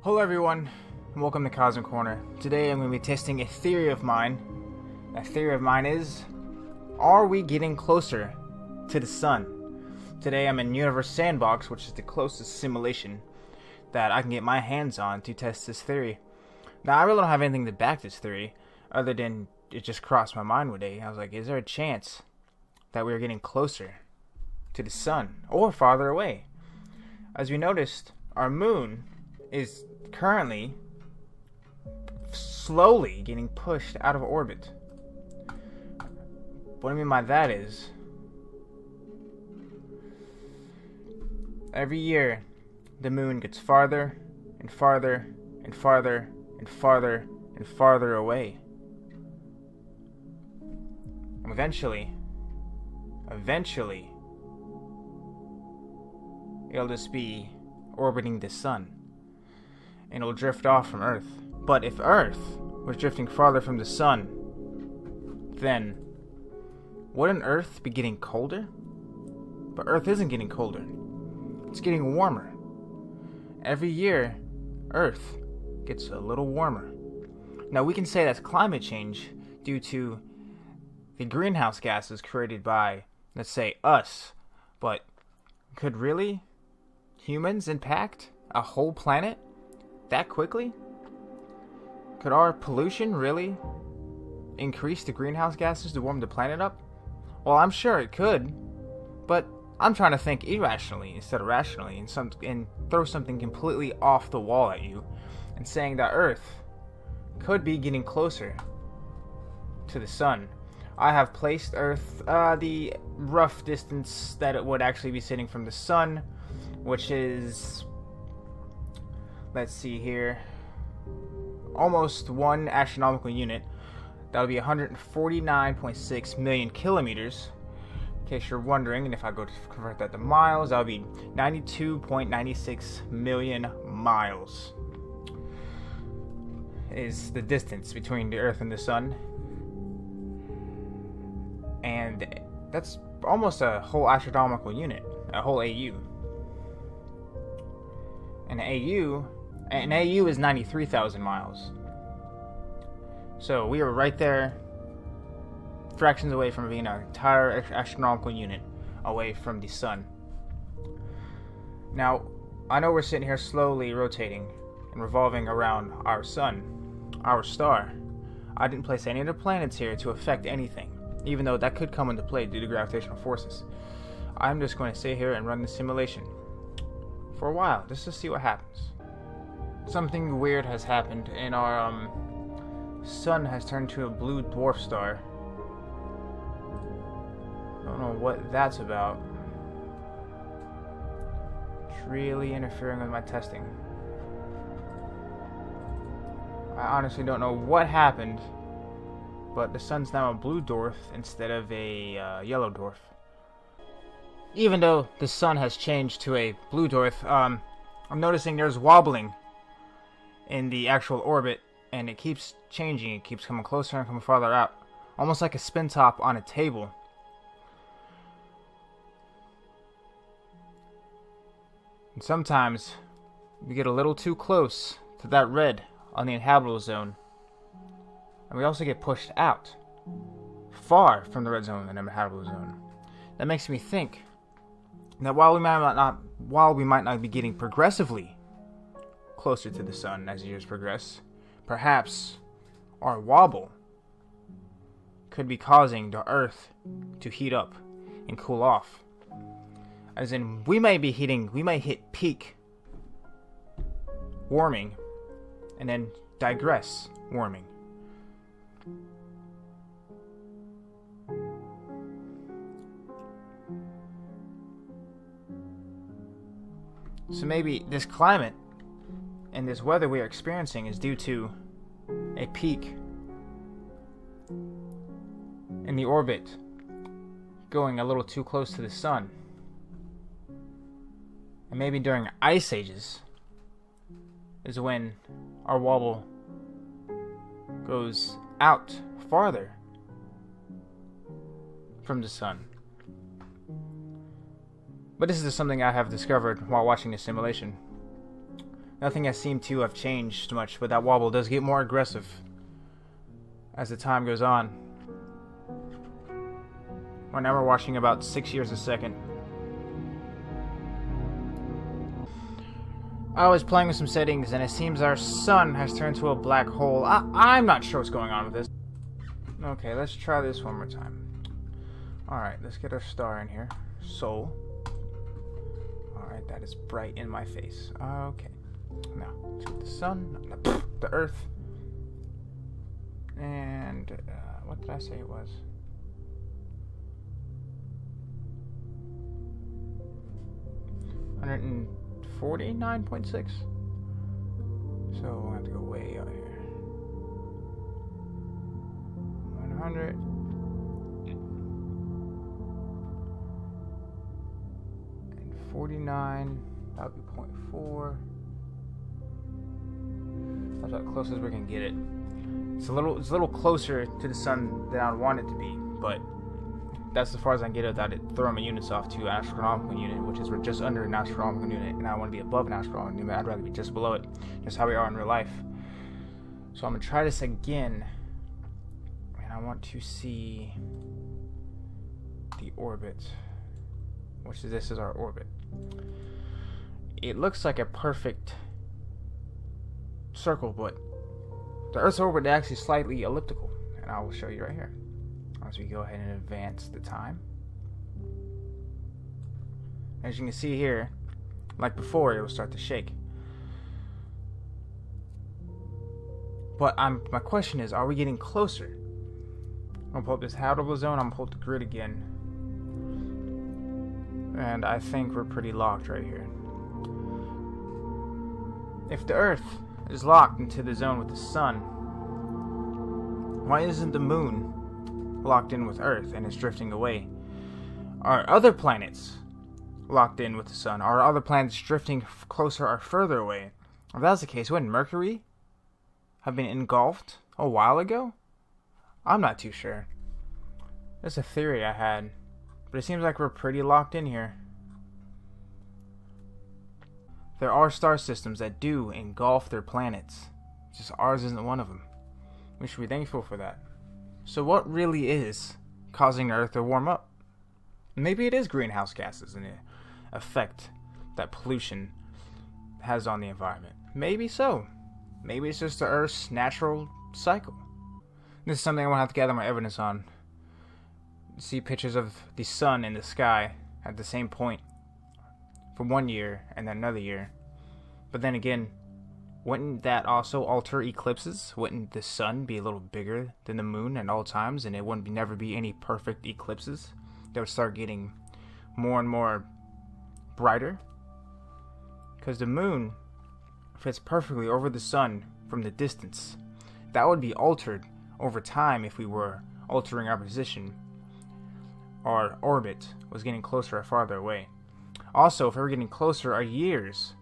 Hello everyone, and welcome to Cosmic Corner. Today I'm going to be testing a theory of mine. That theory of mine is, are we getting closer to the sun? Today I'm in Universe Sandbox, which is the closest simulation that I can get my hands on to test this theory. Now I really don't have anything to back this theory, other than it just crossed my mind one day. I was like, is there a chance that we're getting closer to the sun, or farther away? As we noticed, our moon is currently slowly getting pushed out of orbit. What I mean by that is, every year the moon gets farther and farther and farther and farther and farther away. And eventually it'll just be orbiting the sun, and it'll drift off from Earth. But if Earth was drifting farther from the sun, then wouldn't Earth be getting colder? But Earth isn't getting colder. It's getting warmer. Every year, Earth gets a little warmer. Now we can say that's climate change due to the greenhouse gases created by, let's say, us. But could really humans impact a whole planet that quickly? Could our pollution really increase the greenhouse gases to warm the planet up? Well, I'm sure it could, but I'm trying to think irrationally instead of rationally, and throw something completely off the wall at you, and saying that Earth could be getting closer to the sun. I have placed Earth the rough distance that it would actually be sitting from the sun, which is, let's see here, almost 1 astronomical unit. That would be 149.6 million kilometers, in case you're wondering. And if I go to convert that to miles, that would be 92.96 million miles is the distance between the Earth and the sun. And that's almost a whole astronomical unit, a whole AU. An AU is 93,000 miles. So we are right there, fractions away from being an entire astronomical unit away from the sun. Now, I know we're sitting here slowly rotating and revolving around our sun, our star. I didn't place any of the planets here to affect anything, even though that could come into play due to gravitational forces. I'm just going to sit here and run the simulation for a while, just to see what happens. Something weird has happened, and our sun has turned to a blue dwarf star. Don't know what that's about. It's really interfering with my testing. I honestly don't know what happened, but the sun's now a blue dwarf instead of a yellow dwarf. Even though the sun has changed to a blue dwarf, I'm noticing there's wobbling in the actual orbit, and it keeps changing. It keeps coming closer and coming farther out, almost like a spin top on a table. And sometimes we get a little too close to that red on the inhabitable zone, and we also get pushed out far from the red zone and the inhabitable zone. That makes me think that while we might not be getting progressively closer to the sun as years progress, perhaps our wobble could be causing the Earth to heat up and cool off. As in, we might hit peak warming and then digress warming. So maybe this climate and this weather we are experiencing is due to a peak in the orbit going a little too close to the sun. And maybe during ice ages is when our wobble goes out farther from the sun. But this is something I have discovered while watching this simulation. Nothing has seemed to have changed much, but that wobble does get more aggressive as the time goes on. Right now we're watching about 6 years a second. I was playing with some settings, and it seems our sun has turned to a black hole. I'm not sure what's going on with this. Okay, let's try this one more time. Alright, let's get our star in here. Sol. Alright, that is bright in my face. Okay. Now, to the sun, the earth. And, what did I say it was? $149.6. So we'll have to go way out here. 100. And 49. That would be 0.4. That's about close as we can get it. It's a little closer to the sun than I want it to be, but that's as far as I can get it without it throwing my units off to an astronomical unit, which is we're just under an astronomical unit, and I want to be above an astronomical unit. I'd rather be just below it. Just how we are in real life. So I'm gonna try this again, and I want to see the orbit, which is this is our orbit. It looks like a perfect circle, but the Earth's orbit is actually slightly elliptical, and I will show you right here as we go ahead and advance the time. As you can see here, like before, it will start to shake. But my question is, are we getting closer? I'm gonna pull up this habitable zone. I'm gonna pull up the grid again, and I think we're pretty locked right here. If the Earth is locked into the zone with the sun, why isn't the moon locked in with Earth and is drifting away? Are other planets locked in with the sun? Are other planets drifting closer or further away? If that's the case, wouldn't Mercury have been engulfed a while ago? I'm not too sure. That's a theory I had, but it seems like we're pretty locked in here. There are star systems that do engulf their planets. Just ours isn't one of them. We should be thankful for that. So what really is causing the Earth to warm up? Maybe it is greenhouse gases and the effect that pollution has on the environment. Maybe so. Maybe it's just the Earth's natural cycle. This is something I want to have to gather my evidence on. See pictures of the sun in the sky at the same point for 1 year and then another year. But then again, wouldn't that also alter eclipses? Wouldn't the sun be a little bigger than the moon at all times, and it wouldn't never be any perfect eclipses? They would start getting more and more brighter. Because the moon fits perfectly over the sun from the distance. That would be altered over time if we were altering our position. Our orbit was getting closer or farther away. Also, if we were getting closer, our years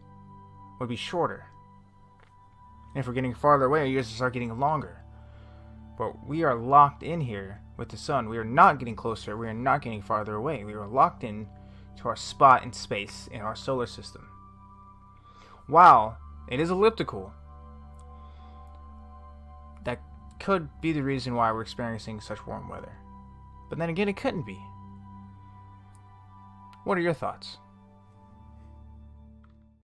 would be shorter. And if we're getting farther away, our years will start getting longer. But we are locked in here with the sun. We are not getting closer. We are not getting farther away. We are locked in to our spot in space in our solar system. While it is elliptical, that could be the reason why we're experiencing such warm weather. But then again, it couldn't be. What are your thoughts?